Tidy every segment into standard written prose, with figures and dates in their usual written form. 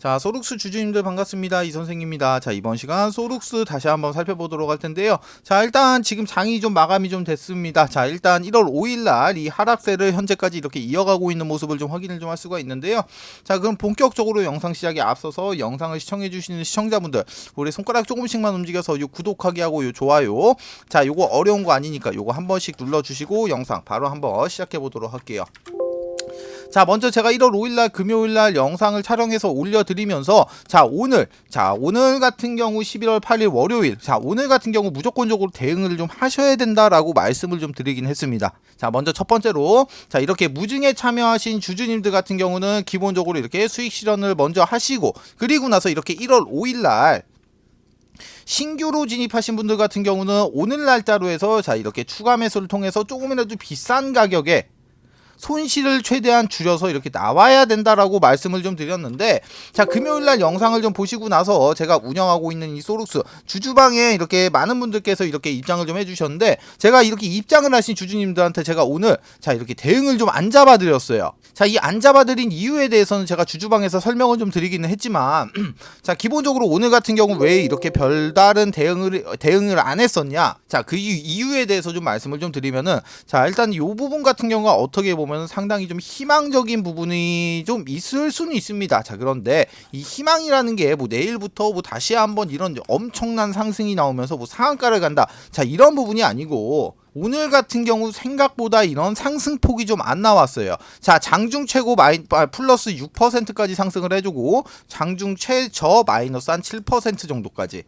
자, 소룩스 주주님들 반갑습니다. 이선생입니다. 자, 이번 시간 소룩스 다시 한번 살펴보도록 할 텐데요. 자, 일단 지금 장이 좀 마감이 좀 됐습니다. 자, 일단 1월 5일날 이 하락세를 현재까지 이렇게 이어가고 있는 모습을 좀 확인을 좀 할 수가 있는데요. 자, 그럼 본격적으로 영상 시작에 앞서서 영상을 시청해주시는 시청자분들, 우리 손가락 조금씩만 움직여서 요 구독하기 하고 요 좋아요. 자, 요거 어려운 거 아니니까 요거 한 번씩 눌러주시고 영상 바로 한번 시작해보도록 할게요. 자, 먼저 제가 1월 5일날 금요일날 영상을 촬영해서 올려드리면서 오늘 같은 경우 11월 8일 월요일, 오늘 같은 경우 무조건적으로 대응을 좀 하셔야 된다라고 말씀을 좀 드리긴 했습니다. 자, 먼저 첫 번째로 이렇게 무증에 참여하신 주주님들 같은 경우는 기본적으로 이렇게 수익 실현을 먼저 하시고, 그리고 나서 이렇게 1월 5일날 신규로 진입하신 분들 같은 경우는 오늘 날짜로 해서 이렇게 추가 매수를 통해서 조금이라도 비싼 가격에 손실을 최대한 줄여서 이렇게 나와야 된다라고 말씀을 좀 드렸는데, 자, 금요일날 영상을 좀 보시고 나서 제가 운영하고 있는 이 소룩스 주주방에 이렇게 많은 분들께서 이렇게 입장을 좀 해주셨는데, 제가 이렇게 입장을 하신 주주님들한테 제가 오늘 이렇게 대응을 좀 안 잡아드렸어요. 자, 이 안 잡아드린 이유에 대해서는 제가 주주방에서 설명을 좀 드리기는 했지만 자, 기본적으로 오늘 같은 경우 왜 이렇게 별다른 대응을 안 했었냐, 자, 그 이유에 대해서 좀 말씀을 좀 드리면은, 자, 일단 이 부분 같은 경우가 어떻게 보면 상당히 좀 희망적인 부분이 좀 있을 수는 있습니다. 자, 그런데 이 희망이라는 게 뭐 내일부터 뭐 다시 한번 이런 엄청난 상승이 나오면서 뭐 상한가를 간다, 자, 이런 부분이 아니고, 오늘 같은 경우 생각보다 이런 상승폭이 좀 안 나왔어요. 자, 장중 최고 플러스 6%까지 상승을 해주고, 장중 최저 마이너스 한 7% 정도까지.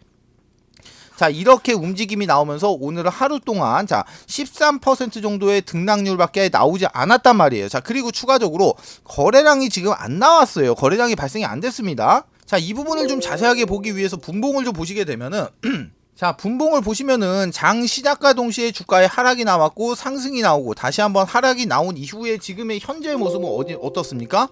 자, 이렇게 움직임이 나오면서 오늘 하루 동안 13% 정도의 등락률밖에 나오지 않았단 말이에요. 자, 그리고 추가적으로 거래량이 지금 안 나왔어요. 거래량이 발생이 안 됐습니다. 자, 이 부분을 좀 자세하게 보기 위해서 분봉을 좀 보시게 되면은 자, 분봉을 보시면은 장 시작과 동시에 주가에 하락이 나왔고 상승이 나오고 다시 한번 하락이 나온 이후에 지금의 현재의 모습은 어떻습니까?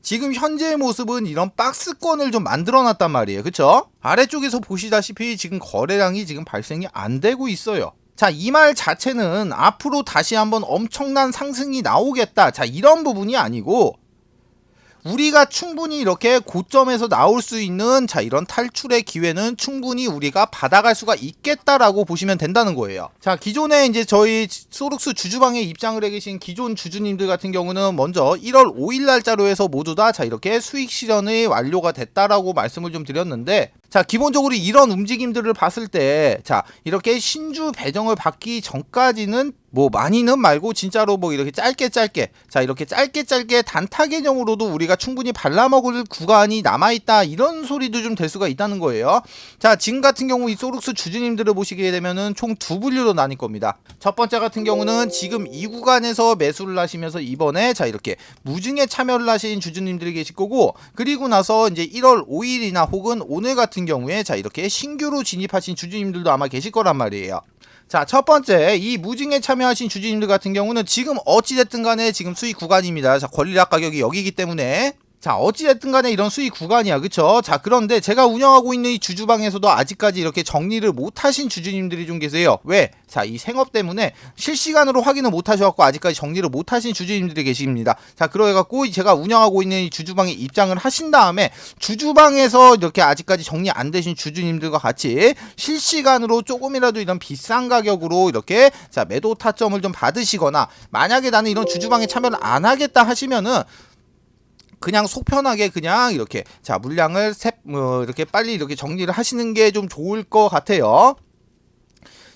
지금 현재의 모습은 이런 박스권을 좀 만들어 놨단 말이에요. 그쵸? 아래쪽에서 보시다시피 지금 거래량이 지금 발생이 안 되고 있어요. 자, 이 말 자체는 앞으로 다시 한번 엄청난 상승이 나오겠다, 자, 이런 부분이 아니고, 우리가 충분히 이렇게 고점에서 나올 수 있는 이런 탈출의 기회는 충분히 우리가 받아갈 수가 있겠다라고 보시면 된다는 거예요. 자, 기존에 이제 저희 소룩스 주주방에 입장을 해 계신 기존 주주님들 같은 경우는 먼저 1월 5일 날짜로 해서 모두 다 이렇게 수익 실현이 완료가 됐다라고 말씀을 좀 드렸는데, 자, 기본적으로 이런 움직임들을 봤을 때, 이렇게 신주 배정을 받기 전까지는 뭐 많이는 말고 진짜로 뭐 이렇게 짧게 이렇게 짧게 단타 개념으로도 우리가 충분히 발라먹을 구간이 남아있다, 이런 소리도 좀 될 수가 있다는 거예요. 자, 지금 같은 경우 이 소룩스 주주님들을 보시게 되면은 총 두 분류로 나뉠 겁니다. 첫 번째 같은 경우는 지금 이 구간에서 매수를 하시면서 이번에 이렇게 무증에 참여를 하신 주주님들이 계실 거고, 그리고 나서 이제 1월 5일이나 혹은 오늘 같은 경우에 이렇게 신규로 진입하신 주주님들도 아마 계실 거란 말이에요. 자, 첫 번째 이 무증에 참여하신 주주님들 같은 경우는 지금 어찌됐든 간에 지금 수익 구간입니다. 자, 권리락 가격이 여기기 때문에, 자, 어찌됐든 간에 이런 수익 구간이야. 그쵸? 자, 그런데 제가 운영하고 있는 이 주주방에서도 아직까지 이렇게 정리를 못 하신 주주님들이 좀 계세요. 왜? 자, 이 생업 때문에 실시간으로 확인을 못 하셔갖고 아직까지 정리를 못 하신 주주님들이 계십니다. 자, 그래갖고 제가 운영하고 있는 이 주주방에 입장을 하신 다음에 주주방에서 이렇게 아직까지 정리 안 되신 주주님들과 같이 실시간으로 조금이라도 이런 비싼 가격으로 이렇게 매도 타점을 좀 받으시거나, 만약에 나는 이런 주주방에 참여를 안 하겠다 하시면은 그냥 속 편하게 그냥 이렇게 물량을 이렇게 빨리 이렇게 정리를 하시는 게 좀 좋을 것 같아요.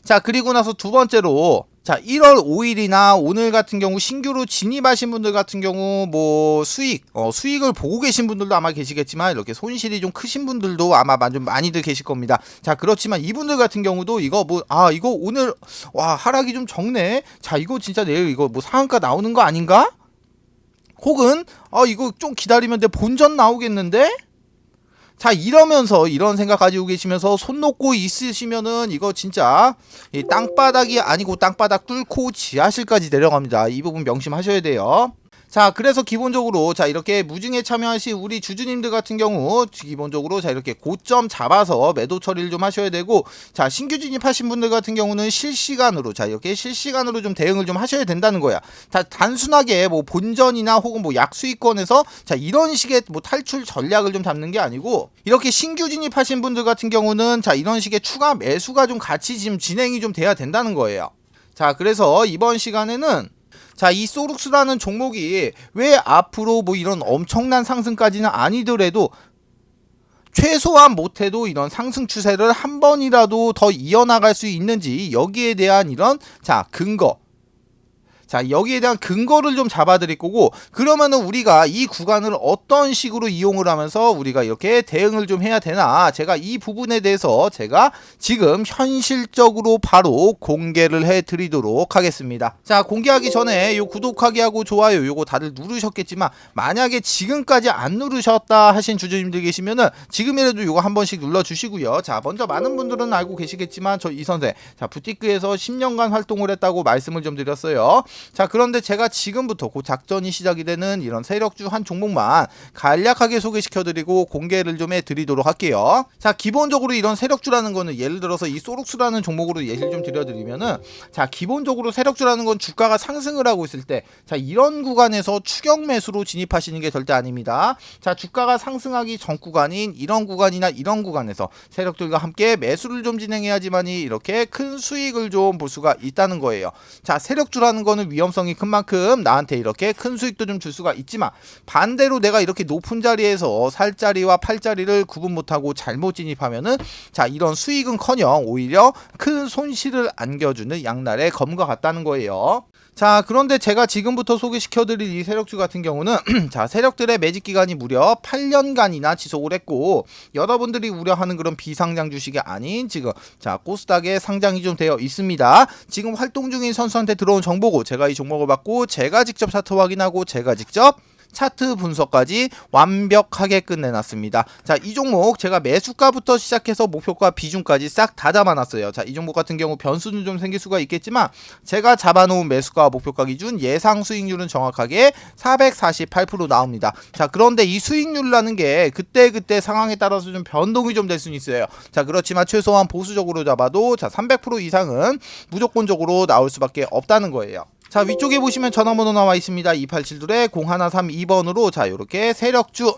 자, 그리고 나서 두 번째로 1월 5일이나 오늘 같은 경우 신규로 진입하신 분들 같은 경우 뭐 수익을 보고 계신 분들도 아마 계시겠지만, 이렇게 손실이 좀 크신 분들도 아마 좀 많이들 계실 겁니다. 자, 그렇지만 이분들 같은 경우도 이거 이거 오늘 하락이 좀 적네, 자, 이거 진짜 내일 이거 뭐 상한가 나오는 거 아닌가? 혹은 이거 좀 기다리면 내 본전 나오겠는데? 자, 이러면서 이런 생각 가지고 계시면서 손 놓고 있으시면은 이거 진짜 이 땅바닥이 아니고 땅바닥 뚫고 지하실까지 내려갑니다. 이 부분 명심하셔야 돼요. 자, 그래서 기본적으로 자 이렇게 무증에 참여하신 우리 주주님들 같은 경우 기본적으로 자 이렇게 고점 잡아서 매도 처리를 좀 하셔야 되고, 자 신규 진입하신 분들 같은 경우는 실시간으로 자 이렇게 실시간으로 좀 대응을 좀 하셔야 된다는 거야. 단순하게 뭐 본전이나 혹은 뭐 약수익권에서 자 이런 식의 뭐 탈출 전략을 좀 잡는 게 아니고, 이렇게 신규 진입하신 분들 같은 경우는 자 이런 식의 추가 매수가 좀 같이 지금 진행이 좀 돼야 된다는 거예요. 자, 그래서 이번 시간에는 자, 이 소룩스라는 종목이 왜 앞으로 뭐 이런 엄청난 상승까지는 아니더라도 최소한 못해도 이런 상승 추세를 한 번이라도 더 이어나갈 수 있는지, 여기에 대한 이런 자 근거, 자 여기에 대한 근거를 좀 잡아드릴 거고, 그러면은 우리가 이 구간을 어떤 식으로 이용을 하면서 우리가 이렇게 대응을 좀 해야 되나, 제가 이 부분에 대해서 제가 지금 현실적으로 바로 공개를 해드리도록 하겠습니다. 자, 공개하기 전에 요 구독하기 하고 좋아요 요거 다들 누르셨겠지만, 만약에 지금까지 안 누르셨다 하신 주주님들 계시면은 지금이라도 요거 한 번씩 눌러주시고요. 자, 먼저 많은 분들은 알고 계시겠지만 저 이 선생 자 부티크에서 10년간 활동을 했다고 말씀을 좀 드렸어요. 자, 그런데 제가 지금부터 그 작전이 시작이 되는 이런 세력주 한 종목만 간략하게 소개시켜드리고 공개를 좀 해드리도록 할게요. 자, 기본적으로 이런 세력주라는 거는 예를 들어서 이 소룩스라는 종목으로 예시를 좀 드려드리면은, 자 기본적으로 세력주라는 건 주가가 상승을 하고 있을 때 자 이런 구간에서 추격 매수로 진입하시는 게 절대 아닙니다. 자, 주가가 상승하기 전 구간인 이런 구간이나 이런 구간에서 세력들과 함께 매수를 좀 진행해야지만이 이렇게 큰 수익을 좀 볼 수가 있다는 거예요. 자, 세력주라는 거는 위험성이 큰 만큼 나한테 이렇게 큰 수익도 좀 줄 수가 있지만, 반대로 내가 이렇게 높은 자리에서 살 자리와 팔 자리를 구분 못하고 잘못 진입하면은 자 이런 수익은커녕 오히려 큰 손실을 안겨주는 양날의 검과 같다는 거예요. 자, 그런데 제가 지금부터 소개시켜드릴 이 세력주 같은 경우는 자 세력들의 매집 기간이 무려 8년간이나 지속을 했고, 여러분들이 우려하는 그런 비상장 주식이 아닌 지금 자 코스닥에 상장이 좀 되어 있습니다. 지금 활동 중인 선수한테 들어온 정보고, 제가 이 종목을 받고 제가 직접 차트 확인하고 제가 직접 차트 분석까지 완벽하게 끝내놨습니다. 자, 이 종목 제가 매수가부터 시작해서 목표가 비중까지 싹 다 잡아놨어요. 자, 이 종목 같은 경우 변수는 좀 생길 수가 있겠지만 제가 잡아놓은 매수가 목표가 기준 예상 수익률은 정확하게 448% 나옵니다. 자, 그런데 이 수익률이라는 게 그때 상황에 따라서 좀 변동이 좀 될 수는 있어요. 자, 그렇지만 최소한 보수적으로 잡아도 자 300% 이상은 무조건적으로 나올 수밖에 없다는 거예요. 자, 위쪽에 보시면 전화번호 나와 있습니다. 2872-0132번으로 자 요렇게 세력주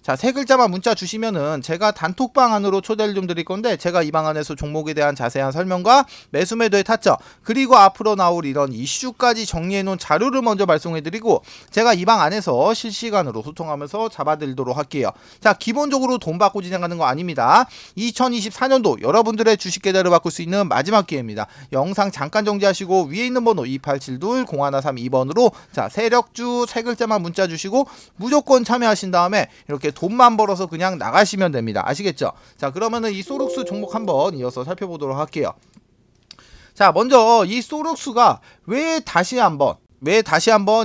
자 세 글자만 문자 주시면은 제가 단톡방 안으로 초대를 좀 드릴 건데, 제가 이 방 안에서 종목에 대한 자세한 설명과 매수 매도의 타점, 그리고 앞으로 나올 이런 이슈까지 정리해 놓은 자료를 먼저 발송해 드리고, 제가 이 방 안에서 실시간으로 소통하면서 잡아드리도록 할게요. 자, 기본적으로 돈 받고 진행하는 거 아닙니다. 2024년도 여러분들의 주식 계좌를 바꿀 수 있는 마지막 기회입니다. 영상 잠깐 정지하시고 위에 있는 번호 2872-0132번으로 자 세력주 세 글자만 문자 주시고 무조건 참여하신 다음에 이렇게 돈만 벌어서 그냥 나가시면 됩니다. 아시겠죠? 자, 그러면은 이 소룩스 종목 한번 이어서 살펴보도록 할게요. 자, 먼저 이 소룩스가 왜 다시 한번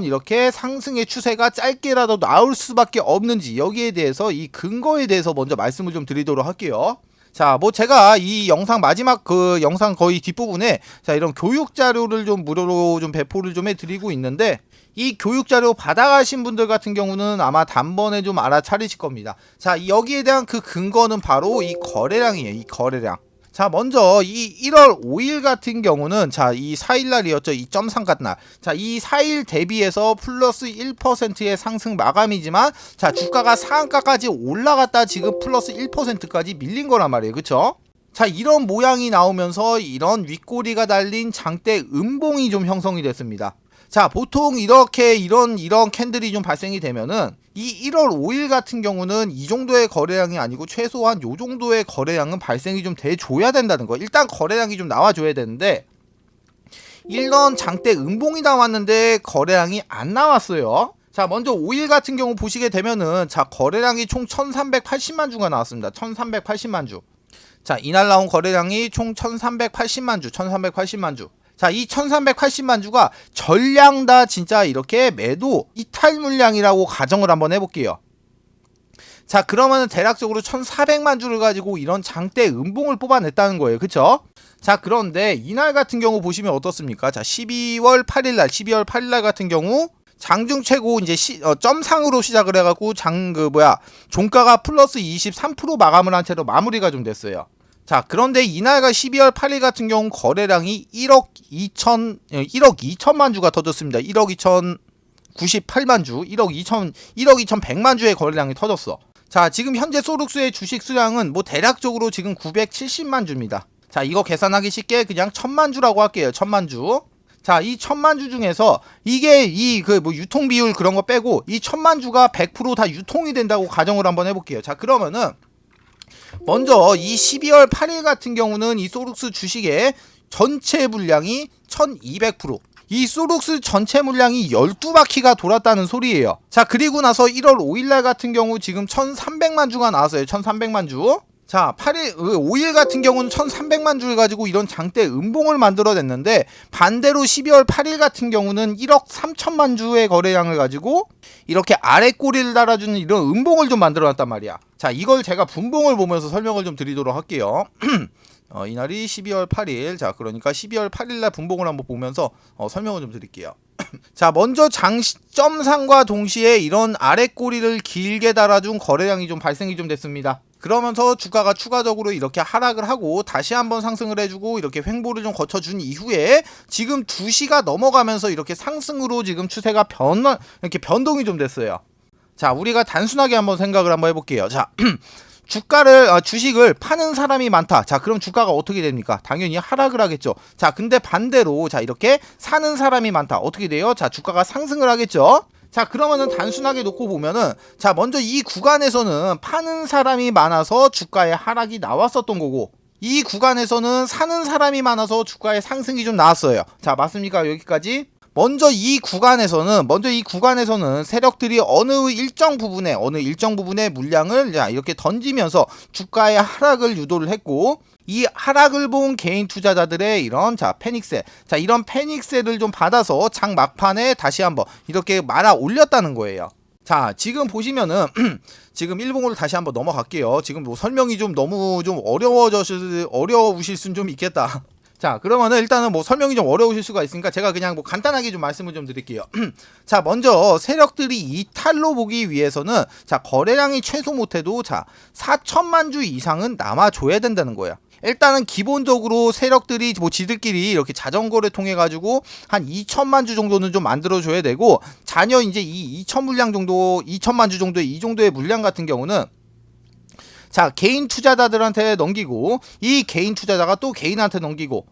이렇게 상승의 추세가 짧게라도 나올 수밖에 없는지, 여기에 대해서 이 근거에 대해서 먼저 말씀을 좀 드리도록 할게요. 자, 뭐 제가 이 영상 마지막 그 영상 거의 뒷부분에 자 이런 교육 자료를 좀 무료로 좀 배포를 좀 해드리고 있는데, 이 교육 자료 받아가신 분들 같은 경우는 아마 단번에 좀 알아차리실 겁니다. 자, 여기에 대한 그 근거는 바로 이 거래량이에요. 이 거래량. 자, 먼저 이 1월 5일 같은 경우는 자 이 4일날이었죠. 이 점상 같은 날. 자, 이 4일 대비해서 플러스 1%의 상승 마감이지만 자 주가가 상한가까지 올라갔다 지금 플러스 1%까지 밀린 거란 말이에요. 그쵸? 자, 이런 모양이 나오면서 이런 윗꼬리가 달린 장대 음봉이 좀 형성이 됐습니다. 자, 보통 이렇게 이런 캔들이 좀 발생이 되면은 이 1월 5일 같은 경우는 이 정도의 거래량이 아니고 최소한 요 정도의 거래량은 발생이 좀 돼줘야 된다는 거. 일단 거래량이 좀 나와줘야 되는데, 이런 장대 음봉이 나왔는데 거래량이 안 나왔어요. 자, 먼저 5일 같은 경우 보시게 되면은 자 거래량이 총 1380만 주가 나왔습니다. 1380만 주. 자, 이날 나온 거래량이 총 1380만 주. 자, 이 1380만 주가 전량 다 진짜 이렇게 매도 이탈 물량이라고 가정을 한번 해볼게요. 자, 그러면은 대략적으로 1400만 주를 가지고 이런 장대 음봉을 뽑아냈다는 거예요. 그쵸? 자, 그런데 이날 같은 경우 보시면 어떻습니까? 자, 12월 8일날 같은 경우 장중 최고 이제 점상으로 시작을 해갖고 종가가 플러스 23% 마감을 한 채로 마무리가 좀 됐어요. 자, 그런데 이날과 12월 8일 같은 경우 거래량이 1억 2천만 주가 터졌습니다. 1억 2,098만 주, 1억 2,100만 주의 거래량이 터졌어. 자, 지금 현재 소룩스의 주식 수량은 뭐 대략적으로 지금 970만 주입니다. 자, 이거 계산하기 쉽게 그냥 1000만 주라고 할게요. 1000만 주. 자, 이 1000만 주 중에서 이게 유통 비율 그런 거 빼고 이 1000만 주가 100% 다 유통이 된다고 가정을 한번 해볼게요. 자, 그러면은 먼저 이 12월 8일 같은 경우는 이 소룩스 주식의 전체 물량이 1200%. 이 소룩스 전체 물량이 12바퀴가 돌았다는 소리예요. 자, 그리고 나서 1월 5일날 같은 경우 지금 1300만 주가 나왔어요. 1300만 주. 자, 5일 같은 경우는 1300만 주를 가지고 이런 장대 음봉을 만들어냈는데, 반대로 12월 8일 같은 경우는 1억 3천만 주의 거래량을 가지고 이렇게 아래 꼬리를 달아주는 이런 음봉을 좀 만들어놨단 말이야. 자, 이걸 제가 분봉을 보면서 설명을 좀 드리도록 할게요. 이날이 12월 8일. 자, 그러니까 12월 8일날 분봉을 한번 보면서 설명을 좀 드릴게요. 자, 먼저 장점상과 동시에 이런 아래 꼬리를 길게 달아준 거래량이 좀 발생이 좀 됐습니다. 그러면서 주가가 추가적으로 이렇게 하락을 하고 다시 한번 상승을 해주고 이렇게 횡보를 좀 거쳐준 이후에 지금 2시가 넘어가면서 이렇게 상승으로 지금 추세가 이렇게 변동이 좀 됐어요. 자, 우리가 단순하게 한번 생각을 한번 해볼게요. 자, 주식을 파는 사람이 많다. 자, 그럼 주가가 어떻게 됩니까? 당연히 하락을 하겠죠. 자, 근데 반대로 자, 이렇게 사는 사람이 많다. 어떻게 돼요? 자, 주가가 상승을 하겠죠. 자, 그러면은 단순하게 놓고 보면은, 자, 먼저 이 구간에서는 파는 사람이 많아서 주가의 하락이 나왔었던 거고, 이 구간에서는 사는 사람이 많아서 주가의 상승이 좀 나왔어요. 자, 맞습니까? 여기까지? 먼저 이 구간에서는 세력들이 어느 일정 부분의 물량을 이렇게 던지면서 주가의 하락을 유도를 했고, 이 하락을 본 개인 투자자들의 이런 패닉셀, 이런 패닉셀을 좀 받아서 장 막판에 다시 한번 이렇게 말아 올렸다는 거예요. 자, 지금 보시면은 지금 일봉으로 다시 한번 넘어갈게요. 지금 뭐 설명이 좀 너무 좀 어려우실 순 좀 있겠다. 자, 그러면은 일단은 뭐 설명이 좀 어려우실 수가 있으니까 제가 그냥 뭐 간단하게 좀 말씀을 좀 드릴게요. 자, 먼저 세력들이 이탈로 보기 위해서는 거래량이 최소 못해도 4천만 주 이상은 남아줘야 된다는 거야. 일단은 기본적으로 세력들이 뭐 지들끼리 이렇게 자전거를 통해 가지고 한 2천만 주 정도는 좀 만들어줘야 되고, 잔여 이제 이 2천만 주 정도의 이 정도의 물량 같은 경우는 개인 투자자들한테 넘기고, 이 개인 투자자가 또 개인한테 넘기고,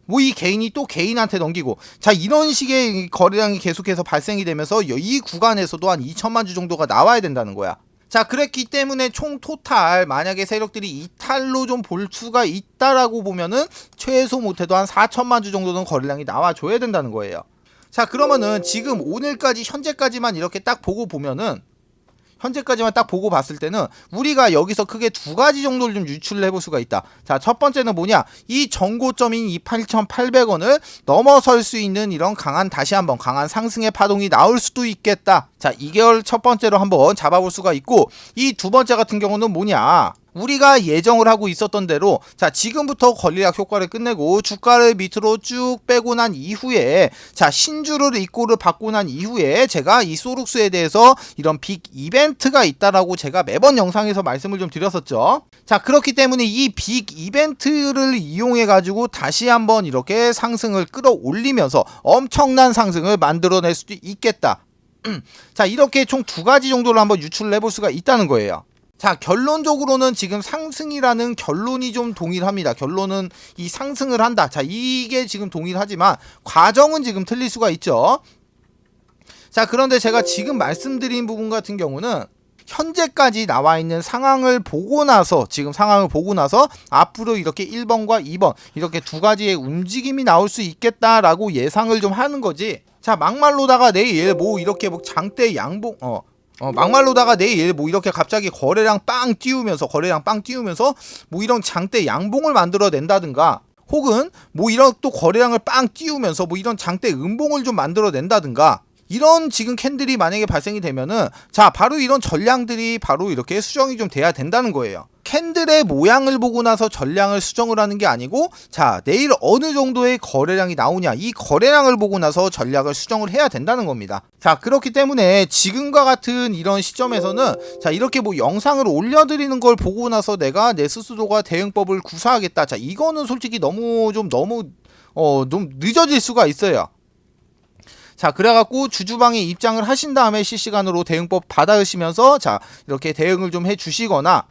뭐 이 개인이 또 개인한테 넘기고, 이런 식의 거래량이 계속해서 발생이 되면서 이 구간에서도 한 2천만 주 정도가 나와야 된다는 거야. 자, 그랬기 때문에 총 토탈 만약에 세력들이 이탈로 좀 볼 수가 있다라고 보면은 최소 못해도 한 4천만 주 정도는 거래량이 나와줘야 된다는 거예요. 자, 그러면은 지금 오늘까지 현재까지만 이렇게 딱 보고 보면은, 현재까지만 딱 보고 봤을 때는 우리가 여기서 크게 두 가지 정도를 좀 유출을 해볼 수가 있다. 자, 첫 번째는 뭐냐, 이 전고점인 이 8,800원을 넘어설 수 있는 이런 다시 한번 강한 상승의 파동이 나올 수도 있겠다. 자, 이걸 첫 번째로 한번 잡아볼 수가 있고, 이 두 번째 같은 경우는 뭐냐, 우리가 예정을 하고 있었던 대로 지금부터 권리락 효과를 끝내고 주가를 밑으로 쭉 빼고 난 이후에 신주를 입고를 받고 난 이후에 제가 이 소룩스에 대해서 이런 빅 이벤트가 있다라고 제가 매번 영상에서 말씀을 좀 드렸었죠. 자, 그렇기 때문에 이 빅 이벤트를 이용해 가지고 다시 한번 이렇게 상승을 끌어올리면서 엄청난 상승을 만들어낼 수도 있겠다. 자, 이렇게 총 두 가지 정도를 한번 유출을 해볼 수가 있다는 거예요. 자, 결론적으로는 지금 상승이라는 결론이 좀 동일합니다. 결론은 이 상승을 한다. 자, 이게 지금 동일하지만 과정은 지금 틀릴 수가 있죠. 자, 그런데 제가 지금 말씀드린 부분 같은 경우는 현재까지 나와 있는 상황을 보고 나서 앞으로 이렇게 1번과 2번 이렇게 두 가지의 움직임이 나올 수 있겠다라고 예상을 좀 하는 거지. 자, 막말로다가 내일 뭐 이렇게 뭐 장대 양봉 막말로다가 내일 뭐 이렇게 갑자기 거래량 빵 띄우면서 뭐 이런 장대 양봉을 만들어 낸다든가, 혹은 뭐 이런 또 거래량을 빵 띄우면서 뭐 이런 장대 음봉을 좀 만들어 낸다든가, 이런 지금 캔들이 만약에 발생이 되면은 자 바로 이런 전량들이 바로 이렇게 수정이 좀 돼야 된다는 거예요. 캔들의 모양을 보고 나서 전량을 수정을 하는 게 아니고 자 내일 어느 정도의 거래량이 나오냐 이 거래량을 보고 나서 전략을 수정을 해야 된다는 겁니다. 자 그렇기 때문에 지금과 같은 이런 시점에서는 자 이렇게 뭐 영상을 올려드리는 걸 보고 나서 내가 내 스스로가 대응법을 구사하겠다. 자 이거는 솔직히 너무 좀 늦어질 수가 있어요. 자 그래갖고 주주방에 입장을 하신 다음에 실시간으로 대응법 받아으시면서 자 이렇게 대응을 좀 해주시거나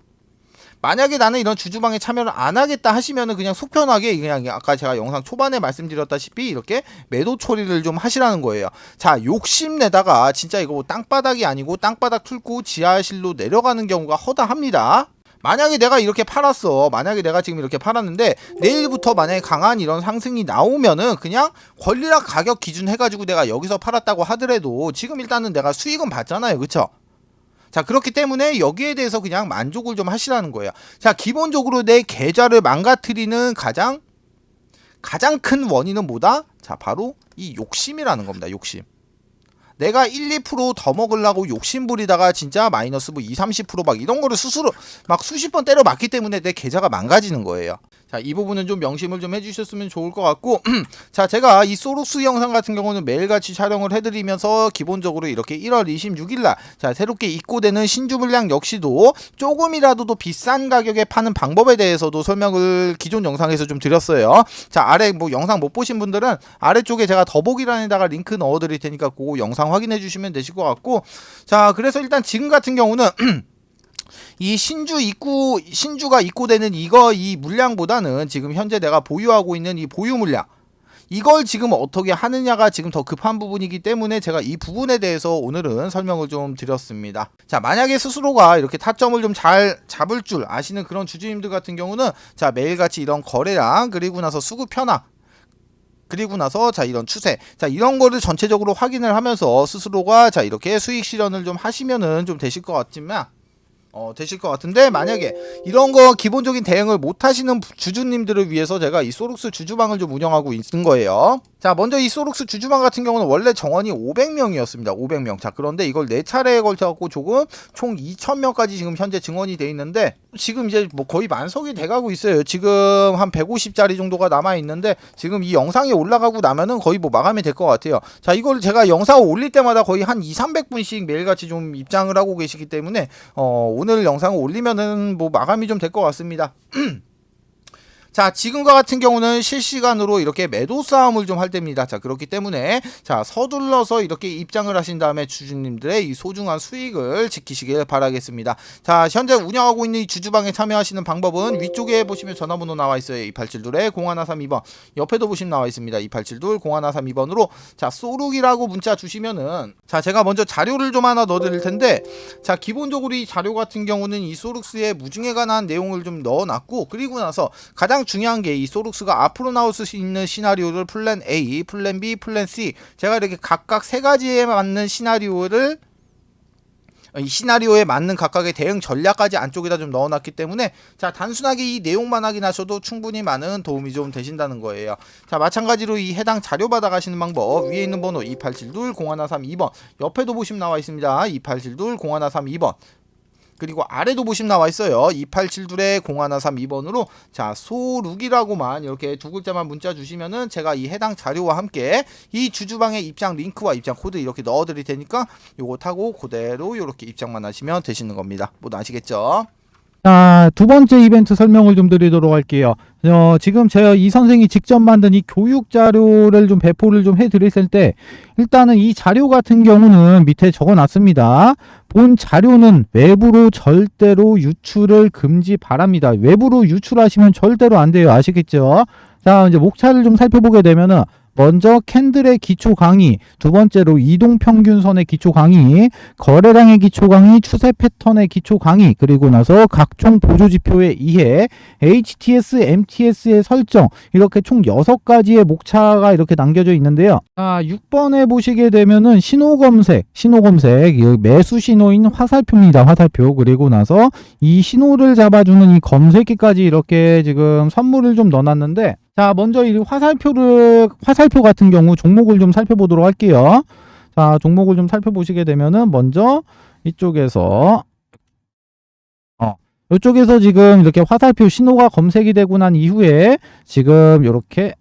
만약에 나는 이런 주주방에 참여를 안 하겠다 하시면은 그냥 속편하게 그냥 아까 제가 영상 초반에 말씀드렸다시피 이렇게 매도 처리를 좀 하시라는 거예요. 자 욕심내다가 진짜 이거 뭐 땅바닥이 아니고 땅바닥 뚫고 지하실로 내려가는 경우가 허다합니다. 만약에 내가 이렇게 팔았어. 만약에 내가 지금 이렇게 팔았는데 내일부터 만약에 강한 이런 상승이 나오면은 그냥 권리락 가격 기준 해가지고 내가 여기서 팔았다고 하더라도 지금 일단은 내가 수익은 받잖아요. 그쵸? 자 그렇기 때문에 여기에 대해서 그냥 만족을 좀 하시라는 거예요. 자 기본적으로 내 계좌를 망가뜨리는 가장 큰 원인은 뭐다? 자 바로 이 욕심이라는 겁니다. 욕심. 내가 1, 2%더 먹으려고 욕심 부리다가 진짜 마이너스 뭐 20, 30% 이런 거를 스스로 막 수십 번 때려 맞기 때문에 내 계좌가 망가지는 거예요. 자, 이 부분은 좀 명심을 좀 해주셨으면 좋을 것 같고 자, 제가 이 소록스 영상 같은 경우는 매일같이 촬영을 해드리면서 기본적으로 이렇게 1월 26일날 자, 새롭게 입고되는 신주 물량 역시도 조금이라도 더 비싼 가격에 파는 방법에 대해서도 설명을 기존 영상에서 좀 드렸어요. 자, 아래 뭐 영상 못 보신 분들은 아래쪽에 제가 더보기란에다가 링크 넣어드릴 테니까 그 영상 확인해 주시면 되실 것 같고 자, 그래서 일단 지금 같은 경우는 이 신주가 입고되는 이 물량보다는 지금 현재 내가 보유하고 있는 이 보유 물량 이걸 지금 어떻게 하느냐가 지금 더 급한 부분이기 때문에 제가 이 부분에 대해서 오늘은 설명을 좀 드렸습니다. 자 만약에 스스로가 이렇게 타점을 좀 잘 잡을 줄 아시는 그런 주주님들 같은 경우는 자 매일같이 이런 거래량 그리고 나서 수급 현황 그리고 나서 자 이런 추세 자 이런 거를 전체적으로 확인을 하면서 스스로가 자 이렇게 수익 실현을 좀 하시면은 좀 되실 것 같은데 만약에 이런 거 기본적인 대응을 못 하시는 주주님들을 위해서 제가 이 소록스 주주방을 좀 운영하고 있는 거예요. 자 먼저 이 소록스 주주방 같은 경우는 원래 정원이 500명이었습니다. 500명. 자 그런데 이걸 4차례에 걸쳐 갖고 조금 총 2000명까지 지금 현재 증원이 돼 있는데 지금 이제 뭐 거의 만석이 돼가고 있어요. 지금 한 150짜리 정도가 남아 있는데 지금 이 영상이 올라가고 나면은 거의 뭐 마감이 될 것 같아요. 자 이걸 제가 영상을 올릴 때마다 거의 한 200~300분씩 매일같이 좀 입장을 하고 계시기 때문에 오늘 영상을 올리면은 뭐 마감이 좀 될 것 같습니다. 자 지금과 같은 경우는 실시간으로 이렇게 매도 싸움을 좀 할 때입니다. 자 그렇기 때문에 자 서둘러서 이렇게 입장을 하신 다음에 주주님들의 이 소중한 수익을 지키시길 바라겠습니다. 자 현재 운영하고 있는 이 주주방에 참여하시는 방법은 위쪽에 보시면 전화번호 나와 있어요. 2872-0132번 옆에도 보시면 나와 있습니다. 2872-0132번으로 자 소룩이라고 문자 주시면은 자 제가 먼저 자료를 좀 하나 넣어드릴 텐데 자 기본적으로 이 자료 같은 경우는 이 소룩스의 무증에 관한 내용을 좀 넣어놨고 그리고 나서 가장 중요한 게 이 소룩스가 앞으로 나올 수 있는 시나리오를 플랜 A, 플랜 B, 플랜 C 제가 이렇게 각각 세 가지에 맞는 시나리오를 이 시나리오에 맞는 각각의 대응 전략까지 안쪽에다 좀 넣어놨기 때문에 자 단순하게 이 내용만 확인하셔도 충분히 많은 도움이 좀 되신다는 거예요. 자 마찬가지로 이 해당 자료 받아가시는 방법 위에 있는 번호 2872-0132번 옆에도 보시면 나와 있습니다. 2872-0132번 그리고 아래도 보시면 나와 있어요. 2872-0132번으로 자 소룩이라고만 이렇게 두 글자만 문자 주시면은 제가 이 해당 자료와 함께 이 주주방의 입장 링크와 입장 코드 이렇게 넣어드릴 테니까 요거 타고 그대로 이렇게 입장만 하시면 되시는 겁니다. 모두 아시겠죠? 자, 두 번째 이벤트 설명을 좀 드리도록 할게요. 지금 제가 이 선생이 직접 만든 이 교육 자료를 좀 배포를 좀 해드렸을 때 일단은 이 자료 같은 경우는 밑에 적어놨습니다. 본 자료는 외부로 절대로 유출을 금지 바랍니다. 외부로 유출하시면 절대로 안 돼요. 아시겠죠? 자, 이제 목차를 좀 살펴보게 되면은 먼저 캔들의 기초 강의, 두 번째로 이동평균선의 기초 강의, 거래량의 기초 강의, 추세 패턴의 기초 강의, 그리고 나서 각종 보조지표의 이해, HTS, MTS의 설정 이렇게 총 6가지의 목차가 이렇게 남겨져 있는데요. 6번에 보시게 되면은 신호검색, 매수 신호인 화살표입니다. 화살표. 그리고 나서 이 신호를 잡아주는 이 검색기까지 이렇게 지금 선물을 좀 넣어놨는데 자 먼저 이 화살표 같은 경우 종목을 좀 살펴보도록 할게요. 자, 종목을 좀 살펴보시게 되면은 먼저 이쪽에서 이쪽에서 지금 이렇게 화살표 신호가 검색이 되고 난 이후에 지금 요렇게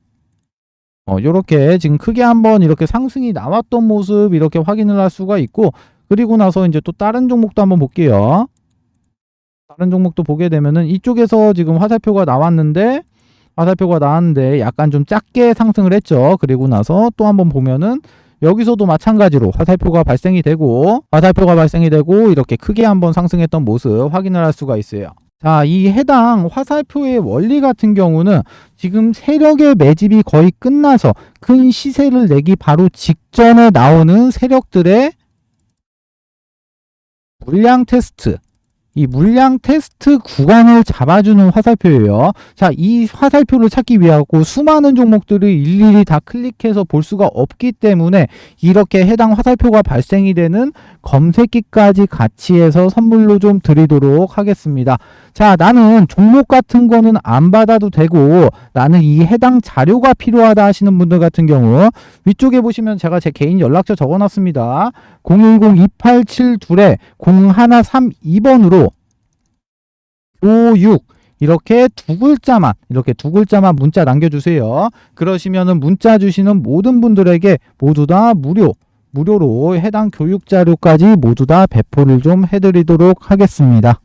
지금 크게 한번 이렇게 상승이 나왔던 모습 이렇게 확인을 할 수가 있고, 그리고 나서 이제 또 다른 종목도 한번 볼게요. 다른 종목도 보게 되면은 이쪽에서 지금 화살표가 나왔는데 약간 좀 작게 상승을 했죠. 그리고 나서 또 한번 보면은 여기서도 마찬가지로 화살표가 발생이 되고 이렇게 크게 한번 상승했던 모습 확인을 할 수가 있어요. 자, 이 해당 화살표의 원리 같은 경우는 지금 세력의 매집이 거의 끝나서 큰 시세를 내기 바로 직전에 나오는 세력들의 물량 테스트, 이 물량 테스트 구간을 잡아주는 화살표예요. 자, 이 화살표를 찾기 위하고 수많은 종목들을 일일이 다 클릭해서 볼 수가 없기 때문에 이렇게 해당 화살표가 발생이 되는 검색기까지 같이 해서 선물로 좀 드리도록 하겠습니다. 자, 나는 종목 같은 거는 안 받아도 되고 나는 이 해당 자료가 필요하다 하시는 분들 같은 경우 위쪽에 보시면 제가 제 개인 연락처 적어놨습니다. 010-2872-0132번으로 교육 이렇게 두 글자만 문자 남겨주세요. 그러시면은 문자 주시는 모든 분들에게 모두 다 무료로 해당 교육 자료까지 모두 다 배포를 좀 해드리도록 하겠습니다.